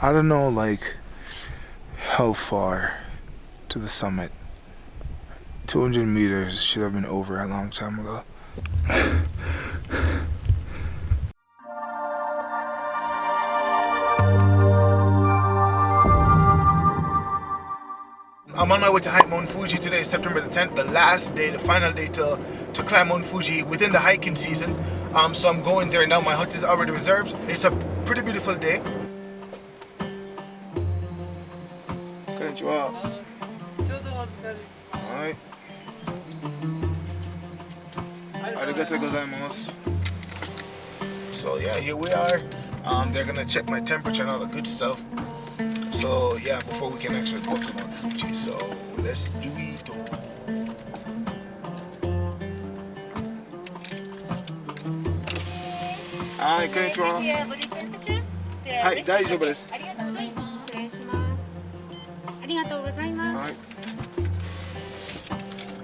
I don't know like how far to the summit. 200 meters should have been over a long time ago. I'm on my way to hike Mount Fuji today, September the 10th, the last day, the final day to climb Mount Fuji within the hiking season. So I'm going there now. My hut is already reserved. It's a pretty beautiful day. Konnichiwa. Alright. Arigatou gozaimasu. So yeah, here we are. They're gonna check my temperature and all the good stuff. So yeah, before we can actually go to Mount Fuji, so let's do it. Hi, konnichiwa. Hi, daijoubu desu.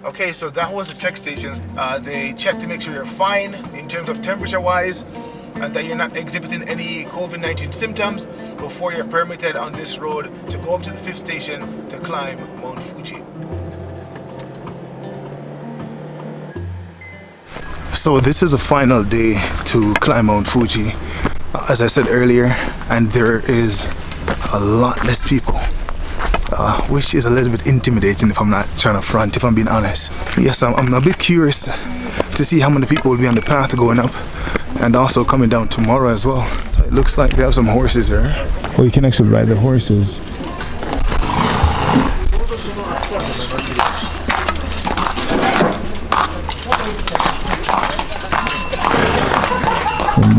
Okay, so that was the check stations. They check to make sure you're fine in terms of temperature wise and that you're not exhibiting any COVID-19 symptoms before you're permitted on this road to go up to the 5th station to climb Mount Fuji. So this is the final day to climb Mount Fuji, as I said earlier, and there is a lot less people, which is a little bit intimidating if I'm not trying to front, if I'm being honest. Yes, I'm a bit curious to see how many people will be on the path going up and also coming down tomorrow as well. So it looks like they have some horses here. Well, you can actually ride the horses.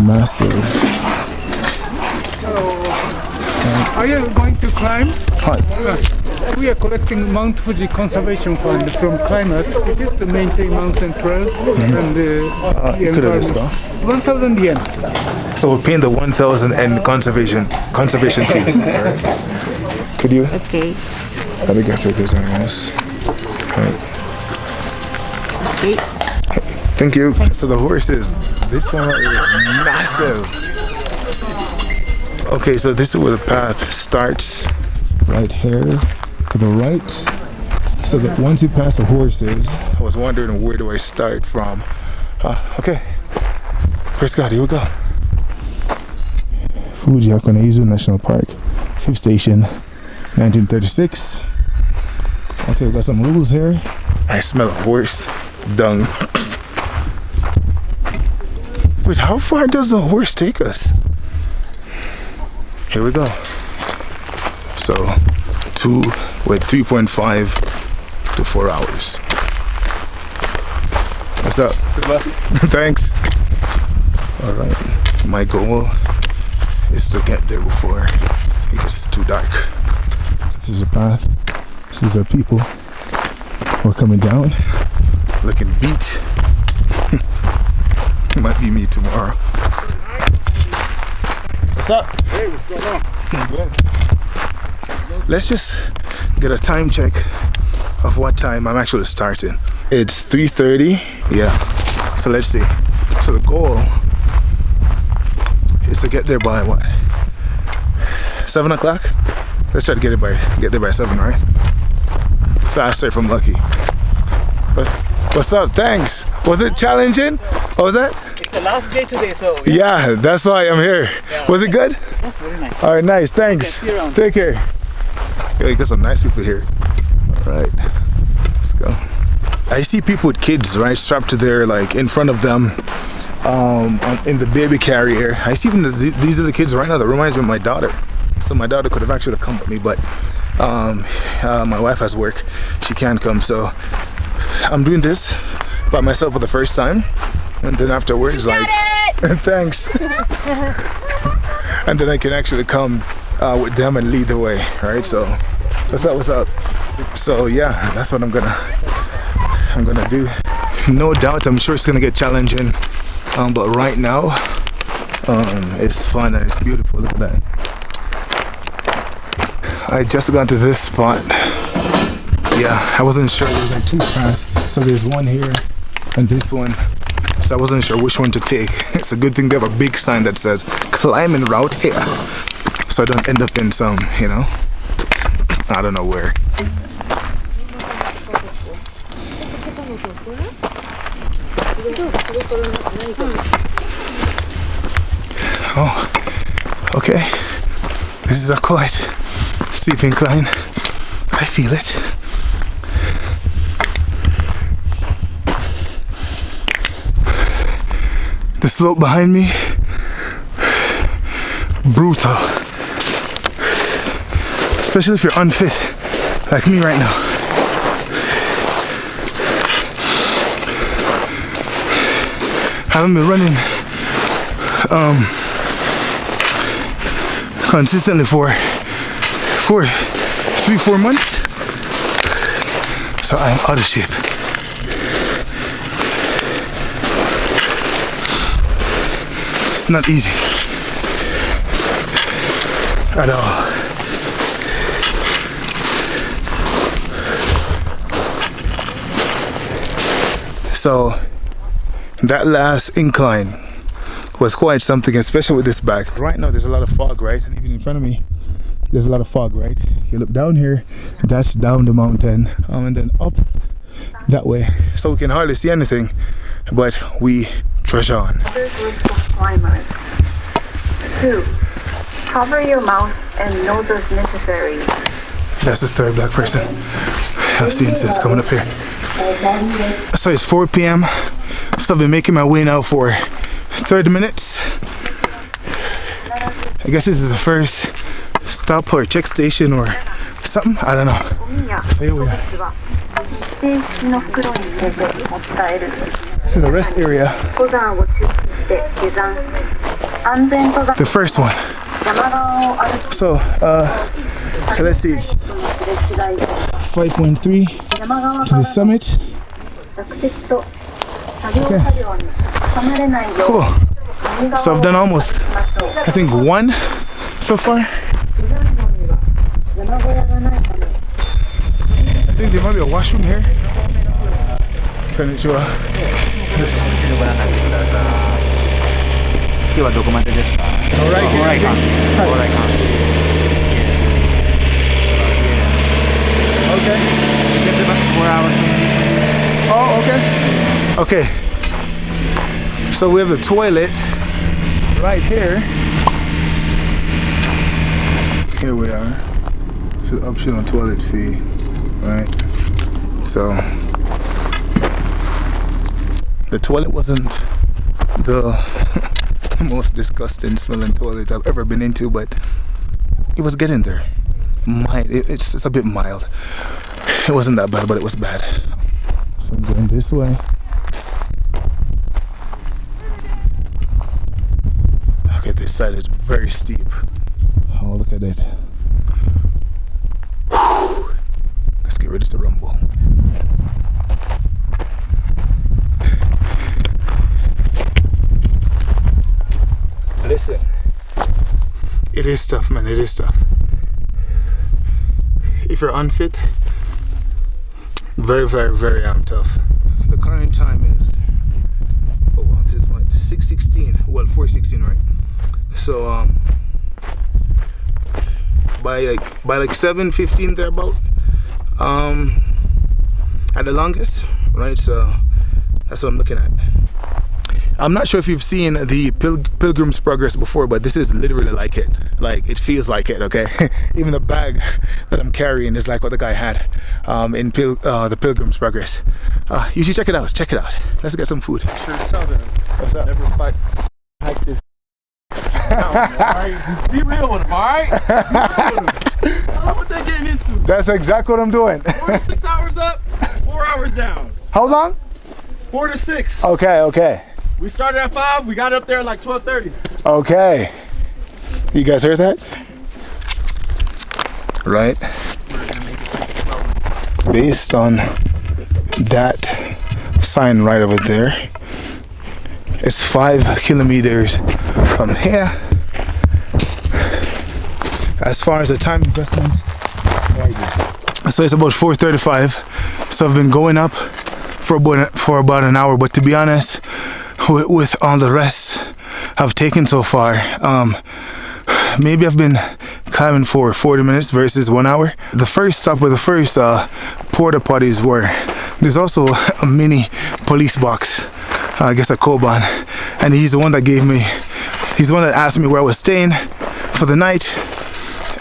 Massive. Are you going to climb? Hi. We are collecting Mount Fuji Conservation Fund from climbers. It is to maintain mountain trails and the environment. 1,000 yen. So we're paying the 1,000 and conservation fee. Right. Could you? Okay. Arigatou gozaimasu. Okay. Thank you. So the horses, this one is massive. Okay, so this is where the path starts, right here to the right. So that once you pass the horses, I was wondering where do I start from. Okay, praise God, here we go. Fuji Hakone-Izu National Park, 5th station, 1936. Okay, we got some rules here. I smell a horse dung. Wait, how far does the horse take us? Here we go. So 3.5 to 4 hours. What's up? Good luck. Thanks. All right, my goal is to get there before it gets too dark. This is a path. This is our people. We're coming down, looking beat. Might be me tomorrow. What's up? Hey, what's going on? Good. Let's just get a time check of what time I'm actually starting. It's 3:30. Yeah. So let's see. So the goal is to get there by what? 7 o'clock? Let's try to get there by 7, right? Faster if I'm lucky. But what's up? Thanks. Was it challenging? What was that? It's the last day today, so yeah, that's why I'm here. Yeah. Was it good? Oh, very nice. All right, nice. Thanks. Okay, see you around. Take care. Yeah, you got some nice people here. All right, let's go. I see people with kids, right, strapped to their, like, in front of them, in the baby carrier. I see even these are the kids right now. That reminds me of my daughter. So my daughter could have actually come with me, but my wife has work. She can't come, so I'm doing this by myself for the first time. And then afterwards, like, thanks. And then I can actually come with them and lead the way, right? So, what's up? So yeah, that's what I'm gonna do. No doubt, I'm sure it's gonna get challenging, but right now, it's fun and it's beautiful. Look at that. I just got to this spot. Yeah, I wasn't sure. There's like 2 paths. So there's one here and this one. So I wasn't sure which one to take. It's a good thing they have a big sign that says climbing route here. so I don't end up in some, you know, I don't know where. Oh, okay. This is a quite steep incline. I feel it. The slope behind me, brutal. Especially if you're unfit, like me right now. I haven't been running consistently for 3-4 months, so I'm out of shape. It's not easy at all. So that last incline was quite something, especially with this bag. Right now there's a lot of fog, right? And even in front of me there's a lot of fog, right? You look down here, that's down the mountain, and then up that way, so we can hardly see anything, but we trudge on. 2. Cover your mouth and nose as necessary. That's the third black person I've seen since coming up here. So it's 4 p.m. So I've been making my way now for 30 minutes. I guess this is the first stop or check station or something. I don't know. So here we are. This is the rest area. The first one. So let's see, it's 5.3 to the summit. Okay. Cool. So I've done almost, I think, 1 so far. I think there might be a washroom here. Konnichiwa. Yes. Okay. Oh, okay. Okay. So we have the toilet right here. Here we are. This is optional toilet fee, right? So the toilet wasn't the most disgusting smelling toilet I've ever been into, but it was getting there. It's a bit mild. It wasn't that bad, but it was bad. So I'm going this way. Okay, this side is very steep. Oh, look at it. Whew. Let's get ready to rumble. Listen, it is tough, man. It is tough. If you're unfit, very, very, very tough. The current time is, oh wow, this is what, 6:16. Well, 4:16, right? So by like 7:15 thereabout, at the longest, right? So that's what I'm looking at. I'm not sure if you've seen the Pilgrim's Progress before, but this is literally like it. Like, it feels like it, okay? Even the bag that I'm carrying is like what the guy had in the Pilgrim's Progress. You should check it out. Check it out. Let's get some food. Sure, it's out there. What's up? Never hike this. Alright, be real with him, alright? Be real with him. I don't know what they're getting into. That's exactly what I'm doing. 4 to 6 hours up, 4 hours down. How long? 4 to 6. Okay, okay. We started at 5, we got up there at like 12:30. Okay. You guys heard that? Right. Based on that sign right over there, it's 5 kilometers from here. As far as the time investment, so it's about 4:35. So I've been going up for about an hour, but to be honest, with all the rest I've taken so far, maybe I've been climbing for 40 minutes versus 1 hour. The first stop where the first porta potties were, there's also a mini police box, I guess a Koban, and he's the one that asked me where I was staying for the night,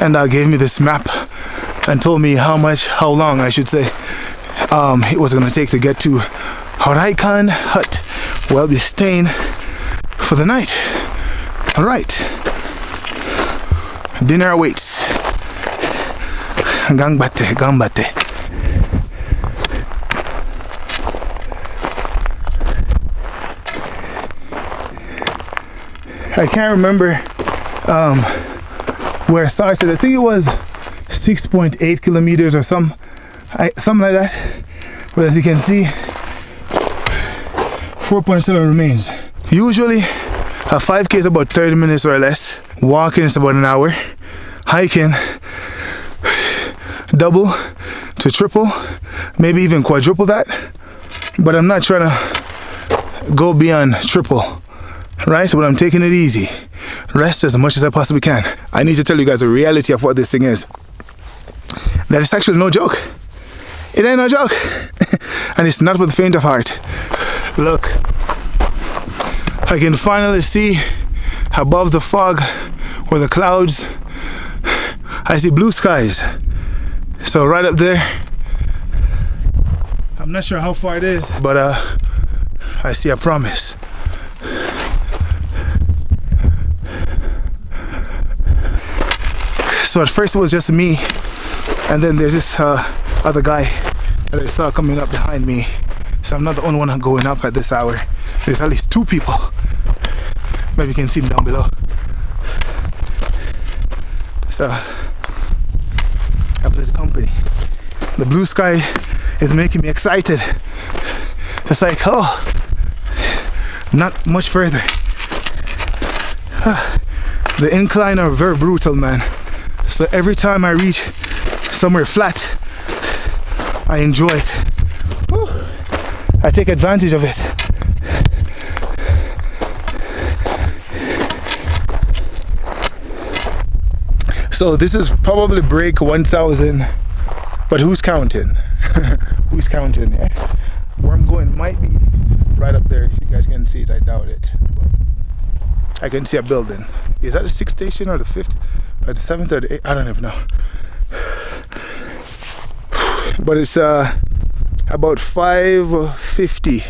and gave me this map and told me how long I should say, it was gonna take to get to Horaikan hut where I'll be staying for the night. All right, dinner awaits. Ganbatte. I can't remember where I started. I think it was 6.8 kilometers or something like that. But as you can see, 4.7 remains. Usually a 5K is about 30 minutes or less. Walking is about an hour. Hiking, double to triple, maybe even quadruple that. But I'm not trying to go beyond triple, right? But I'm taking it easy. Rest as much as I possibly can. I need to tell you guys the reality of what this thing is. That it's actually no joke. It ain't no joke. And it's not for the faint of heart. Look, I can finally see above the fog or the clouds, I see blue skies. So right up there, I'm not sure how far it is, but I see a promise. So at first it was just me, and then there's this other guy that I saw coming up behind me. So I'm not the only one going up at this hour. There's at least 2 people. Maybe you can see them down below. So I've got company. The blue sky is making me excited. It's like, oh, not much further. The incline are very brutal, man. So every time I reach somewhere flat, I enjoy it. Woo. I take advantage of it. So this is probably break 1000, but who's counting? Who's counting? Yeah? Where I'm going might be right up there. If you guys can see it, I doubt it. I can see a building. Is that the 6th station or the 5th or the 7th or the 8th? I don't even know. But it's about 5:50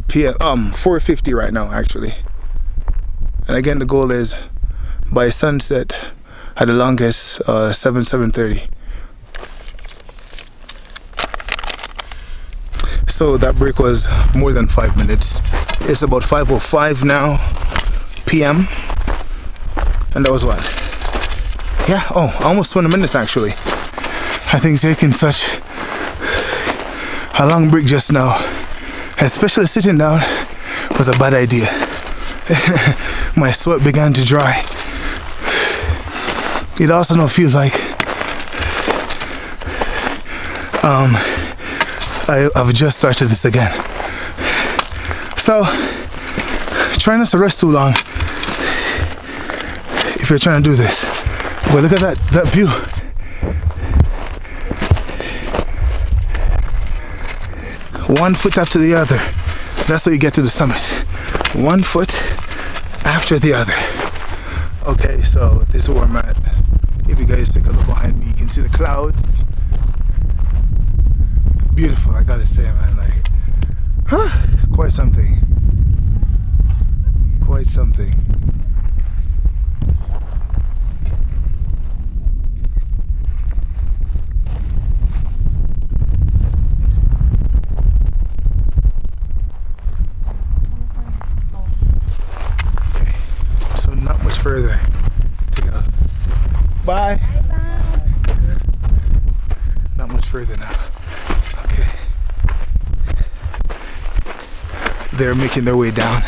p.m. 4:50 right now actually. And again, the goal is by sunset at the longest 7:30. So that break was more than 5 minutes. It's about 5:05 now p.m. and that was what? Yeah, almost 20 minutes actually. I think taking such a long break just now, especially sitting down, was a bad idea. My sweat began to dry. It also now feels like I've just started this again. So try not to rest too long if you're trying to do this. But look at that view. One foot after the other. That's how you get to the summit. One foot after the other. Okay, so this is where I'm at. If you guys take a look behind me, you can see the clouds. Beautiful, I gotta say, man. Like, quite something. Quite something. Further to go. Bye. Bye. Not much further now. Okay. They're making their way down.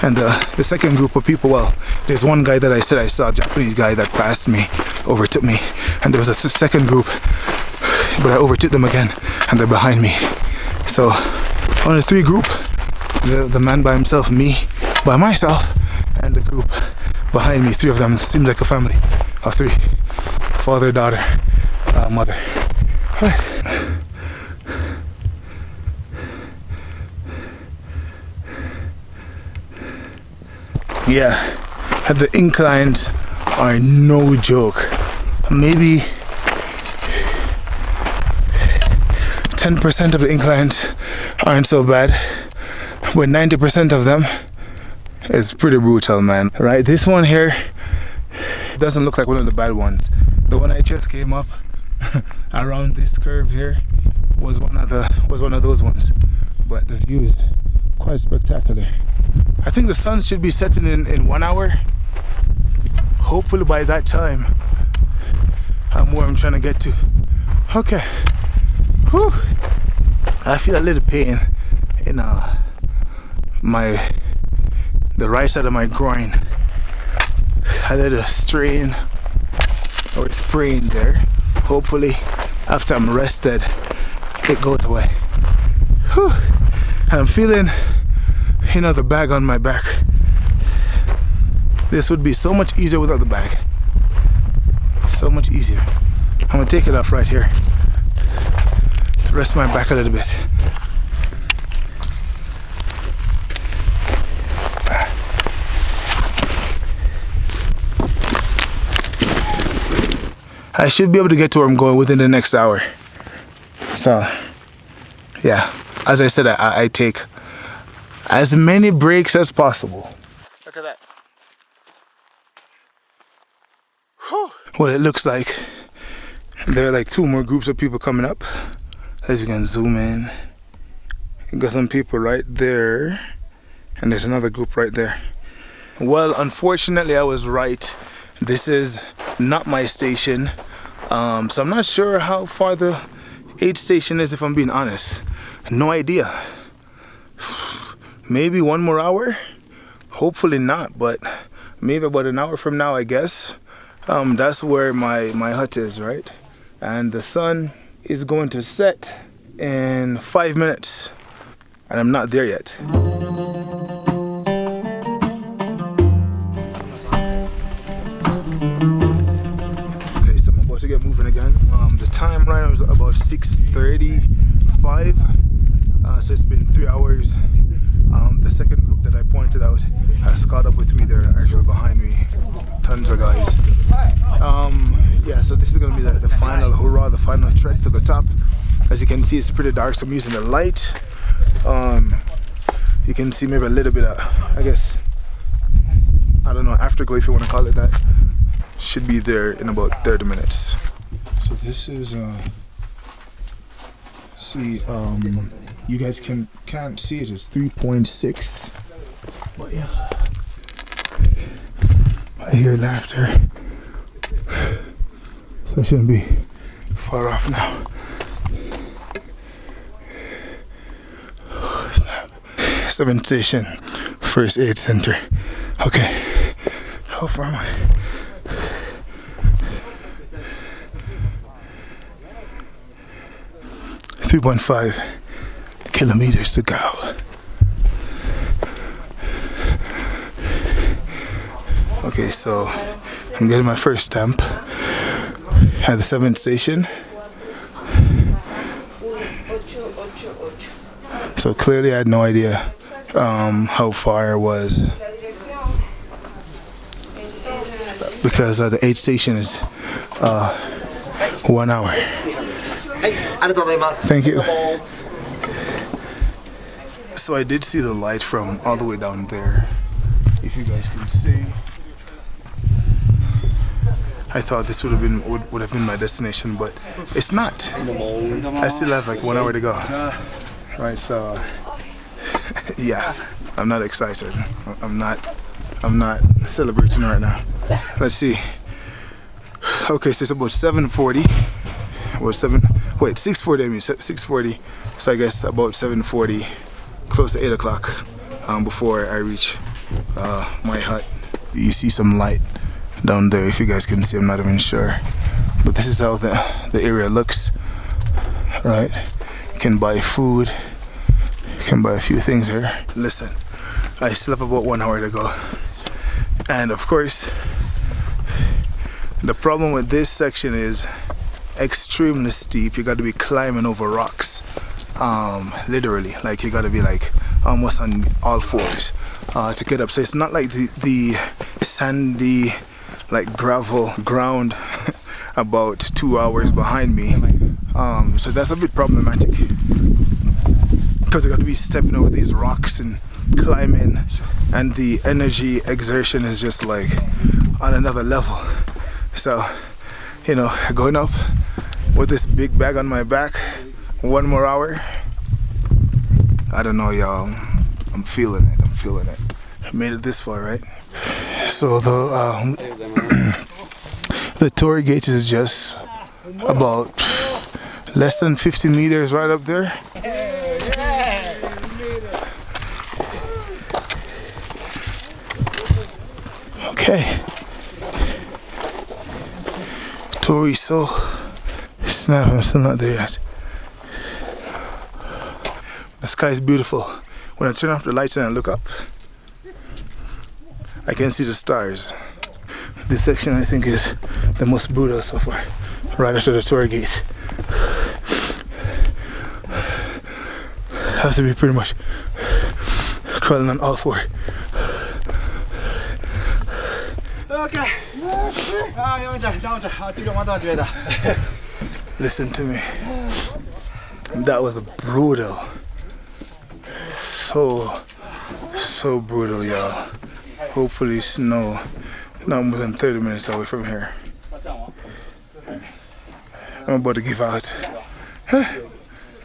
And the second group of people, well, there's one guy that I said I saw, a Japanese guy that passed me, overtook me. And there was a second group, but I overtook them again and they're behind me. So on the 3 group, the man by himself, me by myself, and the group behind me, 3 of them. It seems like a family of 3. Father, daughter, mother. All right. Yeah, the inclines are no joke. Maybe 10% of the inclines aren't so bad, but 90% of them is pretty brutal, man. Right, this one here doesn't look like one of the bad ones. The one I just came up around this curve here was one of those ones, but the view is quite spectacular. I think the sun should be setting in 1 hour. Hopefully by that time I'm where I'm trying to get to. Okay. Whew. I feel a little pain in the right side of my groin. A little strain or sprain there. Hopefully after I'm rested it goes away. Whew. And I'm feeling, you know, the bag on my back. This would be so much easier without the bag. So much easier. I'm gonna take it off right here to rest my back a little bit. I should be able to get to where I'm going within the next hour. So, yeah, as I said, I take as many breaks as possible. Look at that. Whew. Well, it looks like there are like 2 more groups of people coming up. As you can zoom in, you got some people right there, and there's another group right there. Well, unfortunately, I was right. This is not my station, so I'm not sure how far the aid station is, if I'm being honest. No idea. Maybe 1 more hour? Hopefully not, but maybe about an hour from now, I guess. That's where my hut is, right? And the sun is going to set in 5 minutes, and I'm not there yet. Okay, so I'm about to get moving again. The time right now is about 6:35, so it's been 3 hours. The second group that I pointed out has caught up with me. They're actually behind me, tons of guys. Yeah, so this is gonna be the final hurrah, the final trek to the top. As you can see, it's pretty dark, so I'm using the light. You can see maybe a little bit of, I guess, I don't know, afterglow, if you want to call it that. Should be there in about 30 minutes. So this is see, you guys can't see it, it's 3.6, but yeah, I hear laughter, so I shouldn't be far off now. 7th station, first aid center. Okay, how far am I? .5 kilometers to go. Okay, so I'm getting my first stamp at the 7th station. So clearly I had no idea how far I was, because the 8th station is 1 hour. Thank you. So I did see the light from all the way down there, if you guys could see. I thought this would have been my destination, but it's not. I still have like 1 hour to go. Right, so yeah, I'm not excited. I'm not celebrating right now. Let's see. Okay, so it's about 7:40. Well, 6:40. I mean 6:40. So I guess about 7:40, close to 8 o'clock, before I reach my hut. You see some light down there, if you guys can see. I'm not even sure, but this is how the area looks. Right, you can buy food, you can buy a few things here. Listen, I still have about 1 hour to go. And of course, the problem with this section is extremely steep. You got to be climbing over rocks, literally. Like you got to be like almost on all fours to get up. So it's not like the sandy, like gravel ground about 2 hours behind me. So that's a bit problematic because you got to be stepping over these rocks and climbing, and the energy exertion is just like on another level. So, you know, going up with this big bag on my back, 1 more hour. I don't know, y'all. I'm feeling it. I'm feeling it. I made it this far, right? So the tour gate is just about less than 50 meters right up there. Okay. Tori so snap, I'm still not there yet. The sky is beautiful. When I turn off the lights and I look up, I can see the stars. This section I think is the most brutal so far, right after the tour gate. Has to be pretty much crawling on all four. Okay. Listen to me. That was brutal. So brutal, y'all. Hopefully snow not more than 30 minutes away from here. I'm about to give out.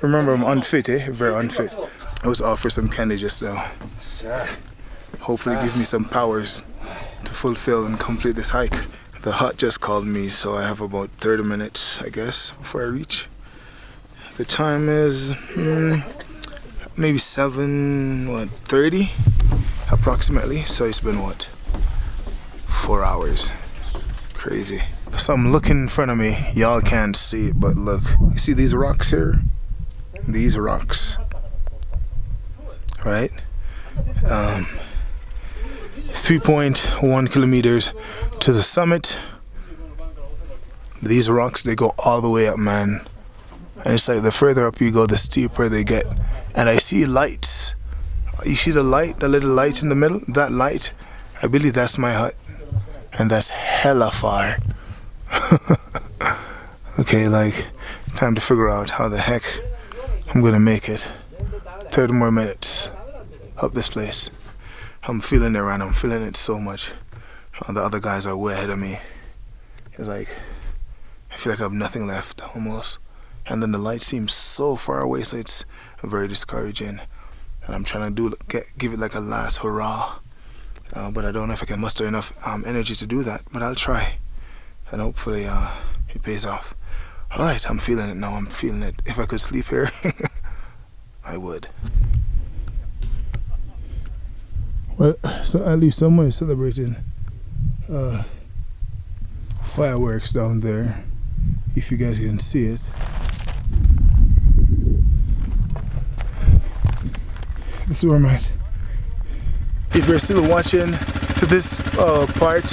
Remember, I'm unfit, very unfit. I was offered some candy just now. Hopefully give me some powers to fulfill and complete this hike. The hut just called me, so I have about 30 minutes, I guess, before I reach. The time is maybe 7:30 approximately, so it's been 4 hours. Crazy. So I'm looking in front of me. Y'all can't see it, but look. You see these rocks here? These rocks, right? 3.1 kilometers to the summit. These rocks, they go all the way up, man. And it's like the further up you go, the steeper they get. And I see lights. You see the light, the little light in the middle? That light, I believe that's my hut. And that's hella far. Okay, like, time to figure out how the heck I'm gonna make it. 30 more minutes up this place. I'm feeling it right now. I'm feeling it so much. The other guys are way ahead of me. It's like, I feel like I have nothing left almost. And then the light seems so far away, so it's very discouraging. And I'm trying to give it like a last hurrah. But I don't know if I can muster enough energy to do that. But I'll try. And hopefully it pays off. Alright, I'm feeling it now. I'm feeling it. If I could sleep here, I would. Well, so at least someone is celebrating fireworks down there, if you guys can see it. This is where I'm at. If you're still watching to this part,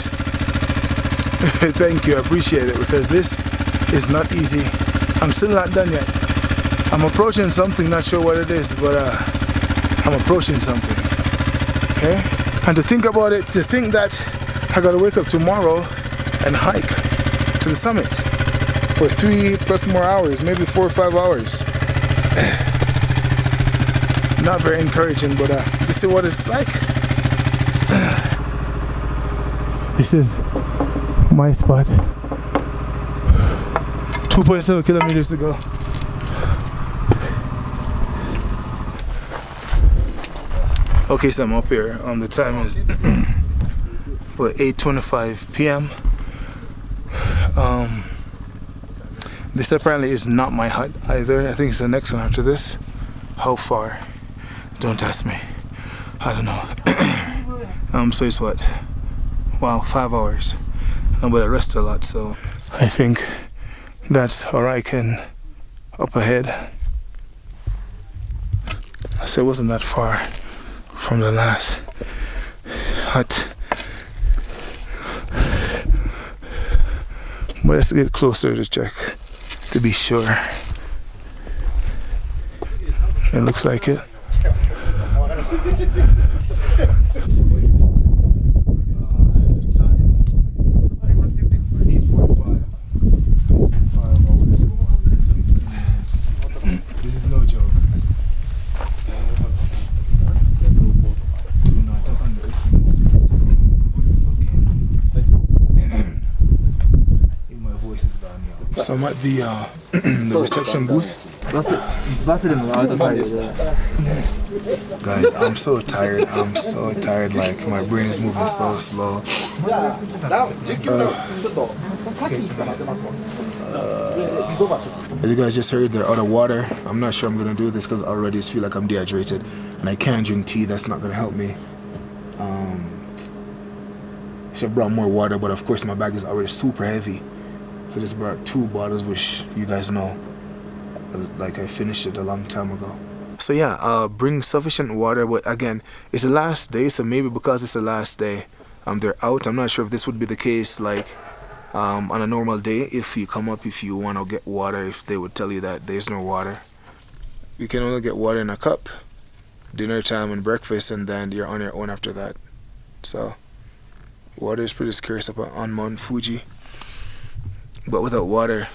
thank you, I appreciate it, because this is not easy. I'm still not done yet. I'm approaching something, not sure what it is, but I'm approaching something. Okay? And to think about it, to think that I gotta wake up tomorrow and hike to the summit for 3+ more hours, maybe 4 or 5 hours. Not very encouraging, but this is what it's like. This is my spot. 2.7 kilometers to go. Okay, so I'm up here. The time is 8:25 p.m. This apparently is not my hut either. I think it's the next one after this. How far? Don't ask me. I don't know. So it's what? Wow, 5 hours. But I rest a lot, so I think that's all I can up ahead. So it wasn't that far from the last hut. But let's get closer to check to be sure. It looks like it. This is no joke. Do not underestimate this volcano. My voice is gone now. So I'm at the reception booth. Guys, I'm so tired. I'm so tired. Like my brain is moving so slow. As you guys just heard, they're out of water. I'm not sure I'm gonna do this because I already just feel like I'm dehydrated, and I can't drink tea. That's not gonna help me. Should have brought more water, but of course my bag is already super heavy. So I just brought 2 bottles, which you guys know, like I finished it a long time ago. So yeah, bring sufficient water. But again, it's the last day, so maybe because it's the last day, they're out. I'm not sure if this would be the case like on a normal day. If you come up, if you want to get water, if they would tell you that there's no water, you can only get water in a cup, dinner time and breakfast, and then you're on your own after that. So water is pretty scarce up on Mount Fuji. But without water,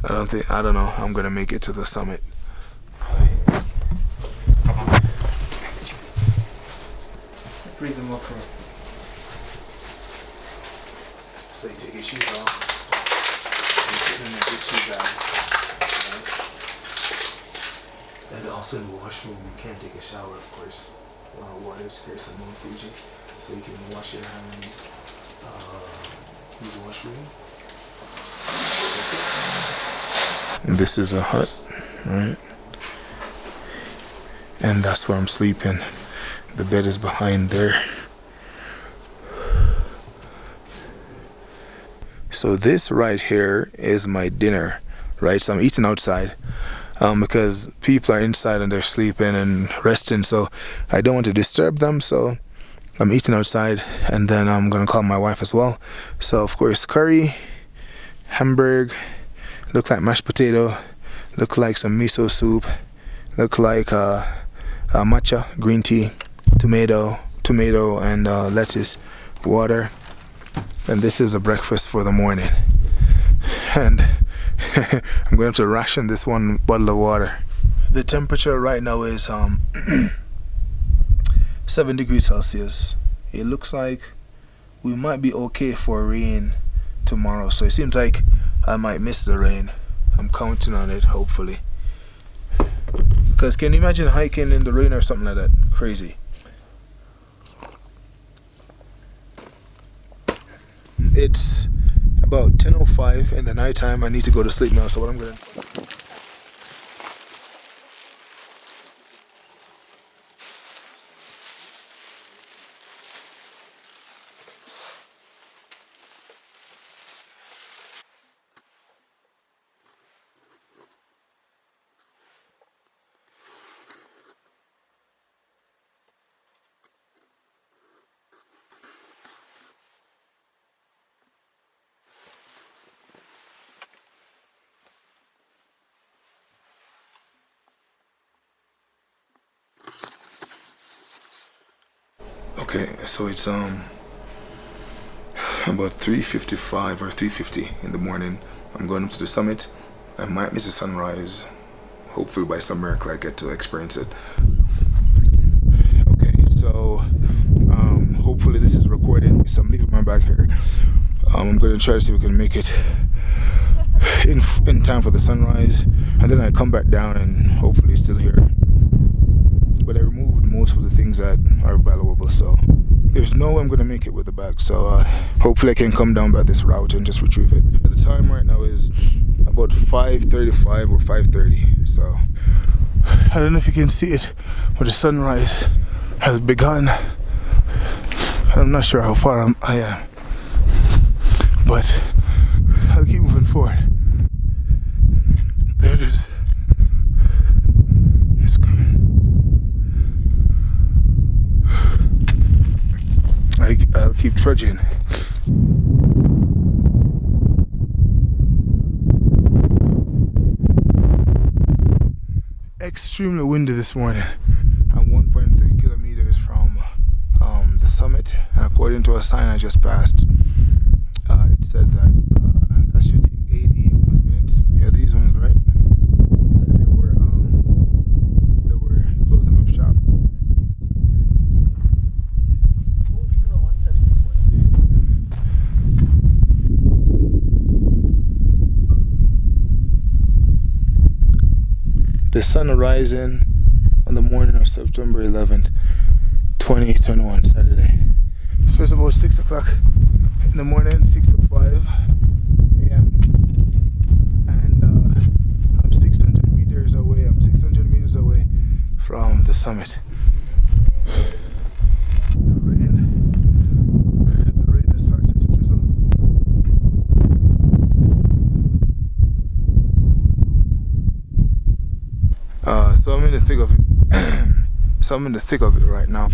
I don't know, I'm gonna make it to the summit. So you take your shoes off, and put them in your shoe bag. Right? And also in the washroom, you can't take a shower, of course. Water is scarce on Mount Fuji, so you can wash your hands, use the washroom. And this is a hut, right? And that's where I'm sleeping. The bed is behind there. So this right here is my dinner, right? So I'm eating outside because people are inside and they're sleeping and resting, so I don't want to disturb them, so I'm eating outside. And then I'm gonna call my wife as well. So of course curry, hamburger, look like mashed potato, look like some miso soup, look like matcha, green tea, tomato and lettuce, water. And this is a breakfast for the morning. And I'm going to have to ration this 1 bottle of water. The temperature right now is 7 degrees Celsius. It looks like we might be okay for rain tomorrow. So it seems like I might miss the rain. I'm counting on it, hopefully. Because can you imagine hiking in the rain or something like that? Crazy. It's about 10:05 in the nighttime. I need to go to sleep now, so what I'm gonna Okay, so it's about 3:55 or 3:50 in the morning. I'm going up to the summit. I might miss the sunrise. Hopefully by some miracle I get to experience it. Okay, so hopefully this is recording. So I'm leaving my bag here. I'm going to try to see if we can make it in time for the sunrise, and then I come back down and hopefully it's still here. But I removed most of the things that are valuable, so there's no way I'm gonna make it with the bag. So hopefully I can come down by this route and just retrieve it. The time right now is about 5:35 or 5:30. So I don't know if you can see it, but the sunrise has begun. I'm not sure how far I am, but I'll keep moving forward. There it is. It's coming. I'll keep trudging. extremely windy this morning. I'm 1.3 kilometers from the summit, and according to a sign I just passed, it said that that should take 81 minutes. Yeah, these ones, right? It said they were closing up shop. The sun rising on the morning of September 11th, 2021, Saturday. So it's about 6 o'clock in the morning, 6:05 a.m. And I'm 600 meters away. I'm 600 meters away from the summit. The rain has started to drizzle. So I'm in the thick of it. So I'm in the thick of it right now.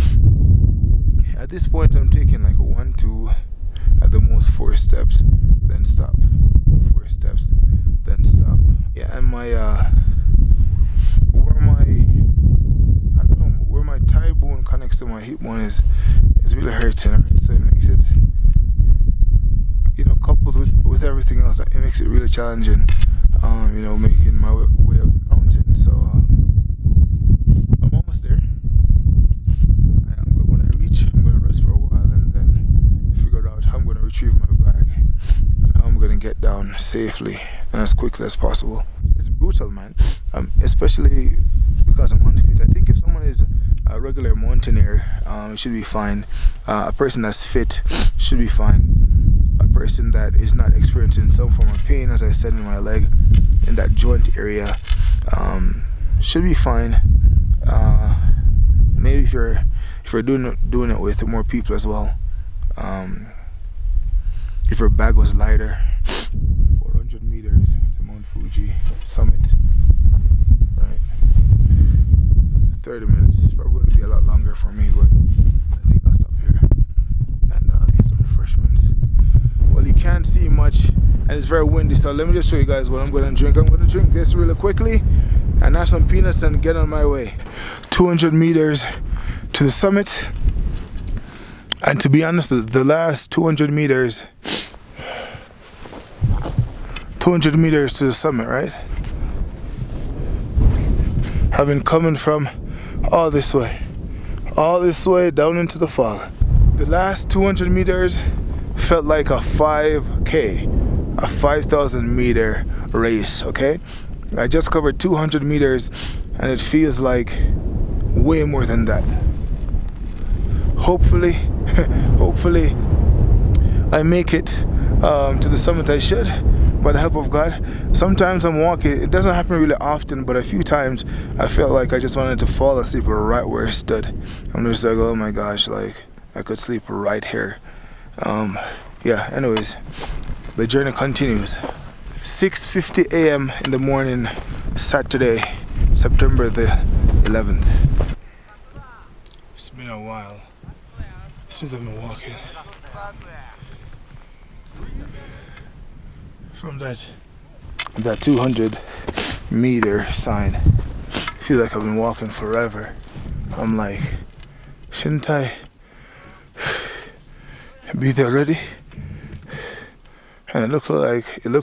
At this point, I'm taking like 1, 2, at the most 4 steps, then stop. 4 steps, then stop. Yeah, and where my thigh bone connects to my hip bone is really hurting. Right? So it makes it, coupled with everything else, it makes it really challenging. Making my way up the mountain. So I'm almost there. When I reach, I'm going to rest for a while and then figure out how I'm going to retrieve my bag and how I'm going to get down safely and as quickly as possible. It's brutal, man, especially because I'm unfit. I think if someone is a regular mountaineer, it should be fine. A person that's fit should be fine. A person that is not experiencing some form of pain, as I said, in my leg, in that joint area, should be fine. Maybe if you're doing it with more people as well. If your bag was lighter. 400 meters to Mount Fuji summit. Right. 30 minutes. It's probably going to be a lot longer for me, but I think I'll stop here and get some refreshments. Well, you can't see much and it's very windy, so let me just show you guys what I'm going to drink. I'm going to drink this really quickly and have some peanuts and get on my way. 200 meters to the summit, and to be honest, the last 200 meters to the summit, right, have been coming from all this way down into the fog. The last 200 meters felt like a 5K, a 5,000 meter race, okay? I just covered 200 meters and it feels like way more than that. Hopefully I make it to the summit. I should, by the help of God. Sometimes I'm walking, it doesn't happen really often, but a few times I felt like I just wanted to fall asleep right where I stood. I'm just like, oh my gosh, like I could sleep right here. Yeah, anyways, the journey continues. 6:50 a.m. in the morning, Saturday, September the 11th. It's been a while since I've been walking. From that 200 meter sign, I feel like I've been walking forever. I'm like, shouldn't I be there already? And it looks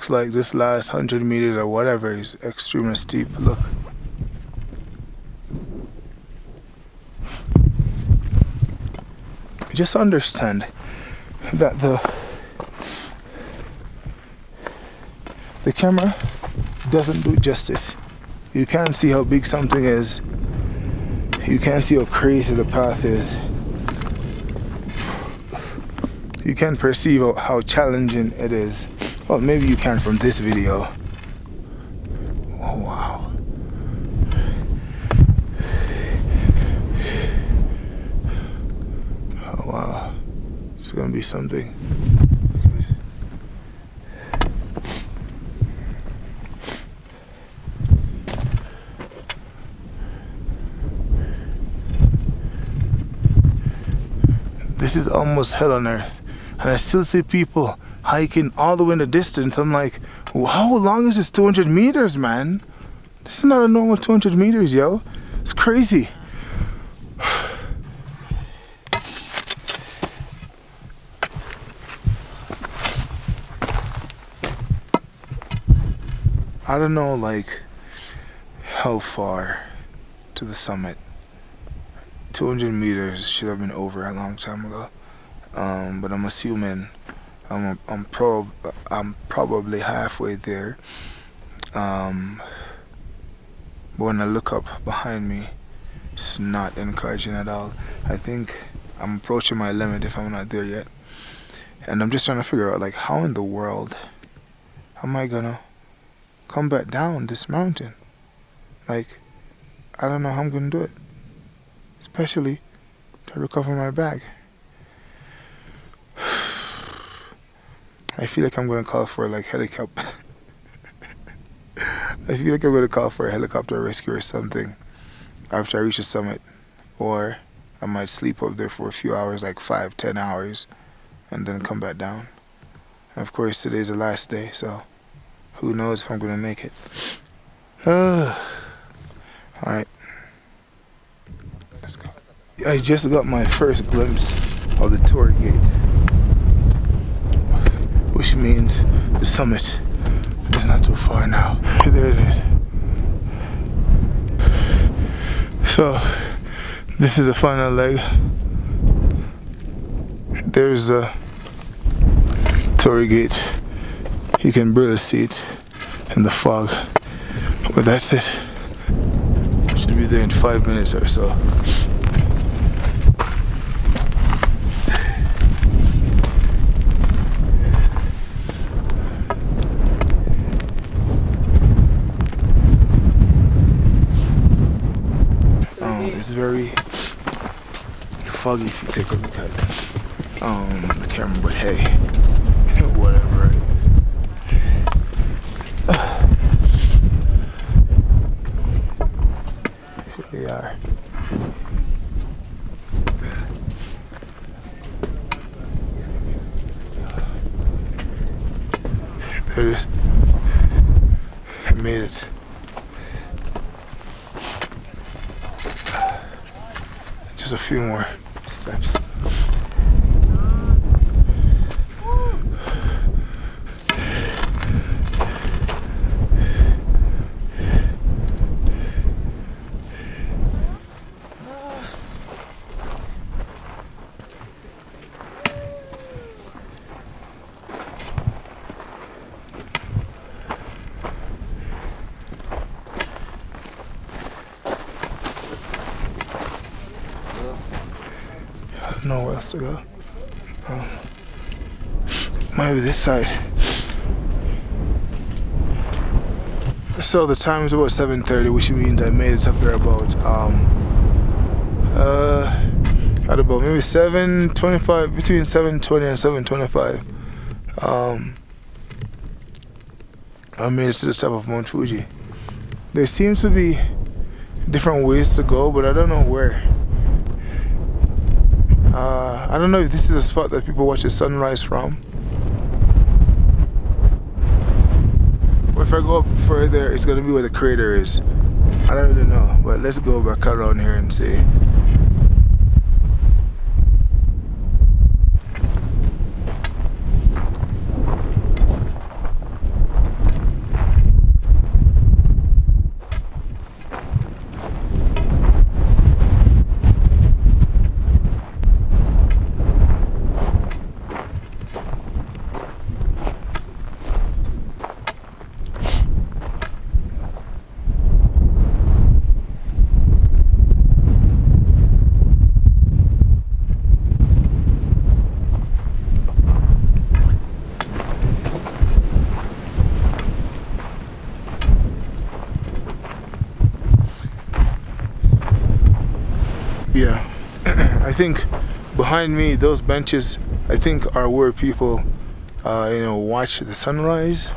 like this last 100 meters or whatever is extremely steep. Look. Just understand that the camera doesn't do justice. You can't see how big something is. You can't see how crazy the path is. You can perceive how challenging it is. Well, maybe you can from this video. Oh wow. Oh wow. It's gonna be something. This is almost hell on earth. And I still see people hiking all the way in the distance. I'm like, how long is this 200 meters, man? This is not a normal 200 meters, yo. It's crazy. I don't know, like, how far to the summit. 200 meters should have been over a long time ago. But I'm assuming I'm probably halfway there. But when I look up behind me, it's not encouraging at all. I think I'm approaching my limit if I'm not there yet. And I'm just trying to figure out, like, how in the world am I gonna come back down this mountain? Like, I don't know how I'm gonna do it, especially to recover my bag. I feel like I'm gonna call for like helicopter. I feel like I'm gonna call for a helicopter rescue or something after I reach the summit, or I might sleep up there for a few hours, like 5-10 hours, and then come back down. And of course, today's the last day, so who knows if I'm gonna make it. Alright, let's go. I just got my first glimpse of the tour gate, which means the summit is not too far now. There it is. So, this is the final leg. There's the tour gate. You can barely see it in the fog, but that's it. Should be there in 5 minutes or so. It's very foggy if you take a look at the camera, but hey, whatever, right? Here we are. There it is. I made it. Just a few more steps. Nowhere else to go. Maybe this side. So the time is about 7:30, which means I made it up there about at about maybe 7:25, between 7:20 and 7:25. I made it to the top of Mount Fuji. There seems to be different ways to go, but I don't know where. I don't know if this is a spot that people watch the sunrise from, or if I go up further, it's gonna be where the crater is. I don't really know, but let's go back around here and see. Yeah, I think behind me, those benches, I think are where people, watch the sunrise.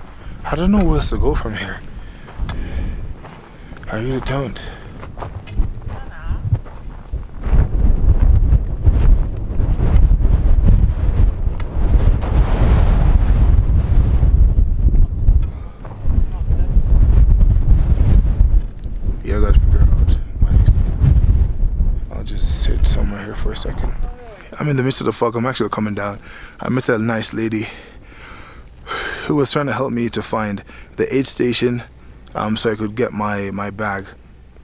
I don't know where else to go from here. I really don't. I'm in the midst of the fog. I'm actually coming down. I met a nice lady who was trying to help me to find the aid station, so I could get my bag,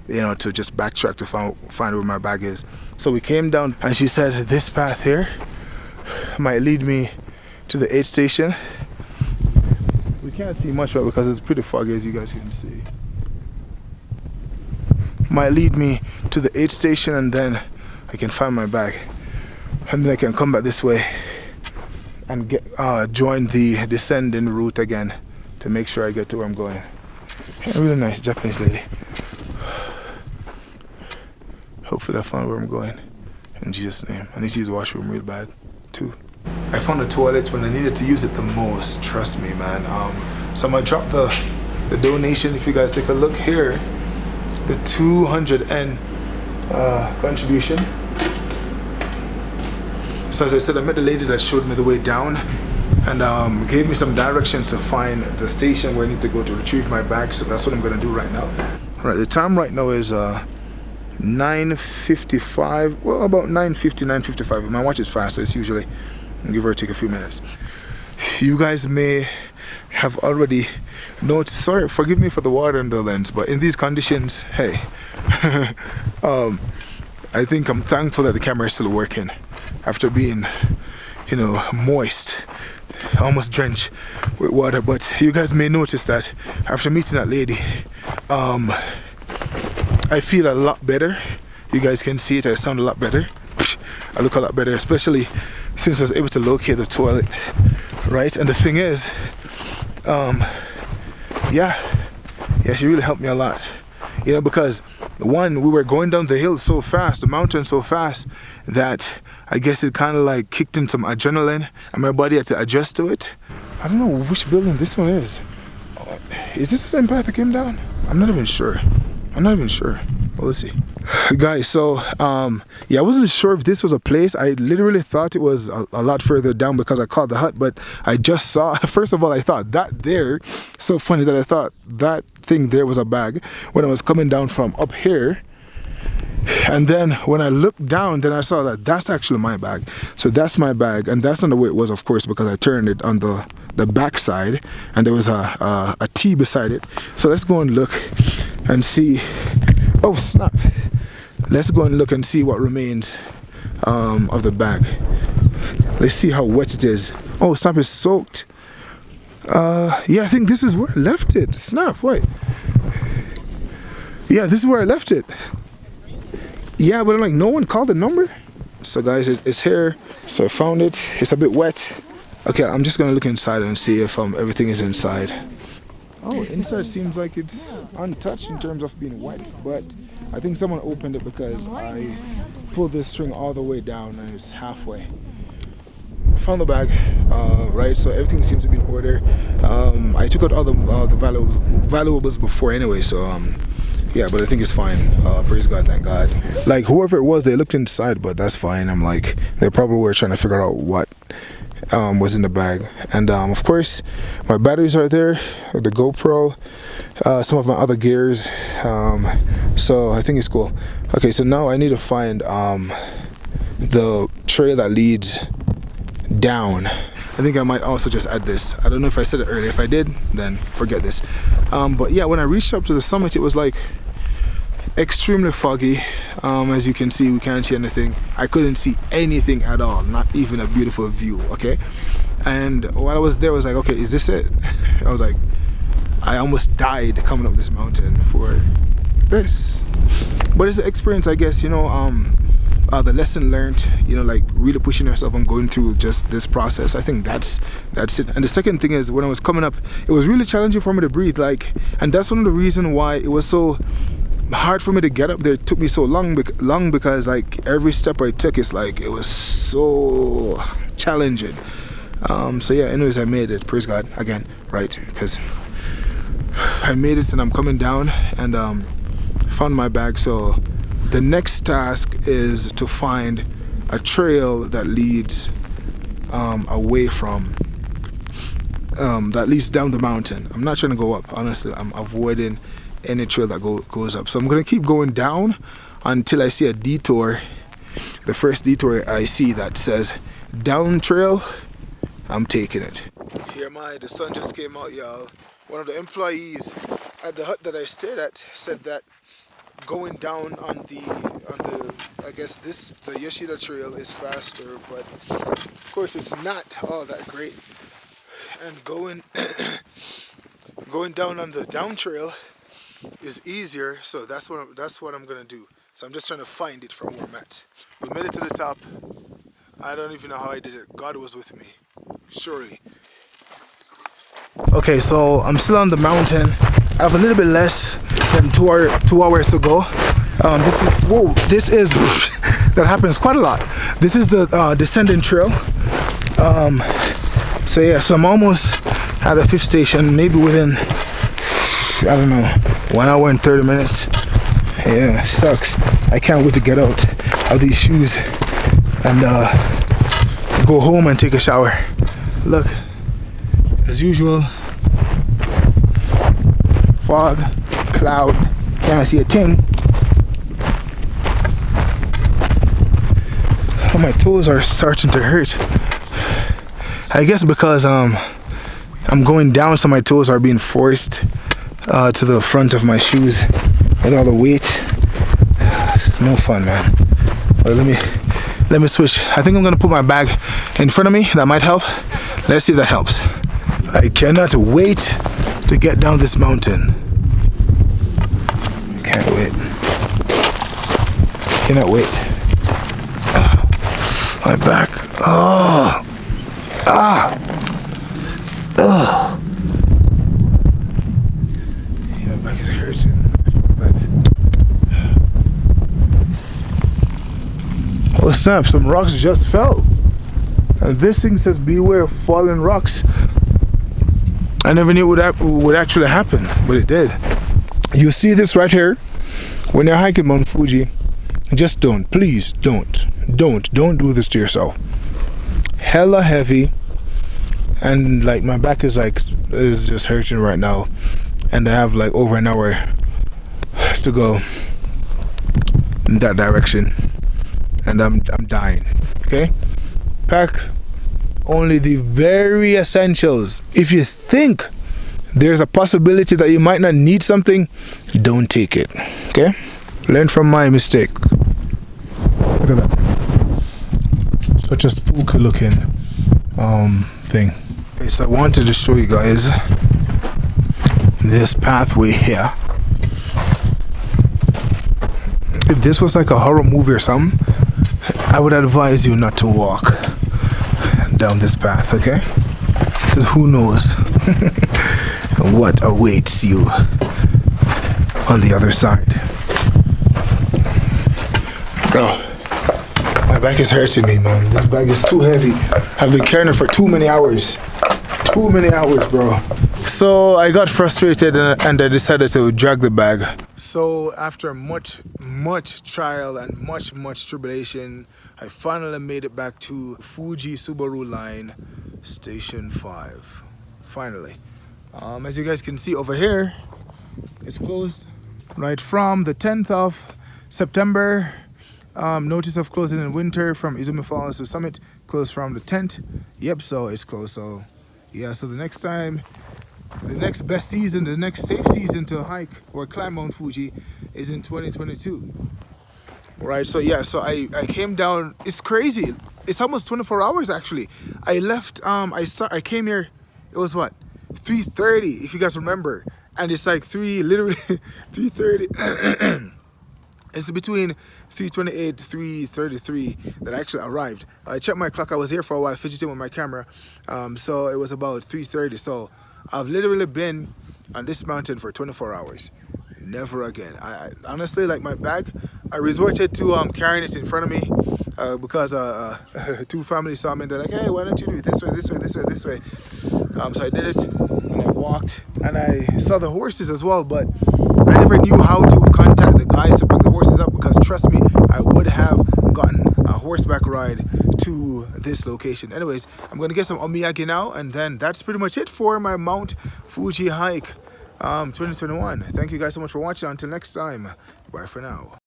you know, to just backtrack to find where my bag is. So we came down and she said this path here might lead me to the aid station. We can't see much right because it's pretty foggy, as you guys can see. Might lead me to the aid station, and then I can find my bag, and then I can come back this way and get join the descending route again to make sure I get to where I'm going. A really nice Japanese lady. Hopefully I found where I'm going. In Jesus' name. I need to use the washroom real bad too. I found the toilet when I needed to use it the most. Trust me, man. So I'm gonna drop the donation. If you guys take a look here, the 200 N contribution. So as I said, I met the lady that showed me the way down and gave me some directions to find the station where I need to go to retrieve my bag. So that's what I'm gonna do right now. All right, the time right now is 9:55. Well, about 9:50, 9:55. My watch is fast, so it's usually give or take a few minutes. You guys may have already noticed. Sorry, forgive me for the water in the lens, but in these conditions, hey, I think I'm thankful that the camera is still working after being, you know, moist, almost drenched with water. But you guys may notice that after meeting that lady, I feel a lot better. You guys can see it. I sound a lot better. I look a lot better, especially since I was able to locate the toilet, right? And the thing is, yeah, she really helped me a lot, you know, because one, we were going down the hill so fast, the mountain so fast, that I guess it kind of like kicked in some adrenaline and my body had to adjust to it. I don't know which building this one is. Is this the same path that came down? I'm not even sure. Well, let's see. Guys, so yeah, I wasn't sure if this was a place. I literally thought it was a lot further down because I called the hut, but I just saw, first of all, I thought that there, so funny that I thought that thing there was a bag when I was coming down from up here. And then when I looked down, then I saw that that's actually my bag. So that's my bag, and that's not the way it was, of course, because I turned it on the back side and there was a T beside it. So let's go and look and see. Oh snap. Let's go and look and see what remains of the bag. Let's see how wet it is. Oh snap, it's soaked. Yeah, I think this is where I left it. Snap, wait. Yeah, this is where I left it. Yeah, but like no one called the number. So guys, it's here. So I found it. It's a bit wet. Okay, I'm just gonna look inside and see if everything is inside. Oh, inside seems like it's untouched in terms of being wet, but I think someone opened it because I pulled this string all the way down and it's halfway. I found the bag, right? So everything seems to be in order. I took out all the valuables before anyway, so yeah, but I think it's fine. Praise God, thank God. Like whoever it was, they looked inside, but that's fine. I'm like, they probably were trying to figure out what was in the bag. And of course my batteries are there, the GoPro, some of my other gears, so I think it's cool. Okay, so now I need to find the trail that leads down. I think I might also just add this. I don't know if I said it earlier. If I did, then forget this. But yeah, when I reached up to the summit, it was like extremely foggy. As you can see, we can't see anything. I couldn't see anything at all, not even a beautiful view. Okay, and while I was there, I was like, okay, is this it? I was like, I almost died coming up this mountain for this, but it's an experience, I guess, you know. The lesson learned, you know, like really pushing yourself and going through just this process. I think that's it. And the second thing is, when I was coming up, it was really challenging for me to breathe, like, and that's one of the reasons why it was so hard for me to get up there. It took me so long because like every step I took, it's like it was so challenging. So yeah, anyways, I made it. Praise God again, right? Because I made it and I'm coming down and found my bag. So the next task is to find a trail that leads away from that leads down the mountain. I'm not trying to go up, honestly. I'm avoiding any trail that goes up. So I'm gonna keep going down until I see a detour the first detour I see that says down trail, I'm taking it. Here the sun just came out, y'all. One of the employees at the hut that I stayed at said that going down on the I guess the Yoshida trail is faster, but of course it's not all that great. And going going down on the down trail is easier, so that's what I'm gonna do. So I'm just trying to find it from where I'm at. We made it to the top. I don't even know how I did it. God was with me, surely. Okay, so I'm still on the mountain. I have a little bit less than 2 hours to go. This is that happens quite a lot. This is the descending trail. So yeah, so I'm almost at the 5th station, maybe within, I don't know, 1 hour and 30 minutes. Yeah, sucks. I can't wait to get out of these shoes and go home and take a shower. Look, as usual, fog, cloud, can't see a thing. Oh, my toes are starting to hurt. I guess because I'm going down, so my toes are being forced to the front of my shoes with all the weight. It's no fun, man. Well, let me switch. I think I'm gonna put my bag in front of me. That might help. Let's see if that helps. I cannot wait to get down this mountain. Can't wait. Cannot wait. My back. Oh. Ah. Oh. Yeah, my back is hurting. Oh snap! Some rocks just fell. And this thing says beware of falling rocks. I never knew it would actually happen, but it did. You see this right here? When you're hiking Mount Fuji, just don't, please don't do this to yourself. Hella heavy, and like my back is just hurting right now, and I have like over an hour to go in that direction, and I'm dying. Okay, pack only the very essentials. If you think there's a possibility that you might not need something, don't take it. Okay, learn from my mistake. Look at that, such a spooky looking thing. Okay, so I wanted to show you guys this pathway here. If this was like a horror movie or something, I would advise you not to walk down this path, okay? Because who knows what awaits you on the other side. Girl, my back is hurting me, man. This bag is too heavy. I've been carrying it for too many hours. Too many hours, bro. So I got frustrated and I decided to drag the bag. So after much trial and much tribulation, I finally made it back to Fuji Subaru line, Station 5. Finally. As you guys can see over here, it's closed right from the 10th of September. Notice of closing in winter from Izumi Falls to Summit, closed from the 10th. Yep, so it's closed. So yeah, so the next time, the next best season, the next safe season to hike or climb Mount Fuji is in 2022. Right, so yeah, so I came down. It's crazy. It's almost 24 hours actually. I left, I came here, it was what, 3:30 if you guys remember, and it's like literally 3:30. It's between 3:28 to 3:33 that I actually arrived. I checked my clock. I was here for a while fidgeting with my camera, so it was about 3:30. So I've literally been on this mountain for 24 hours. Never again. I honestly, like my bag, I resorted to carrying it in front of me because two families saw me and they're like, hey, why don't you do it this way, this way, this way, this way. So I did it and I walked and I saw the horses as well, but I never knew how to contact the guys to bring the horses up, because trust me, I would have gotten a horseback ride to this location. Anyways, I'm gonna get some omiyage now, and then that's pretty much it for my Mount Fuji hike 2021. Thank you guys so much for watching. Until next time, bye for now.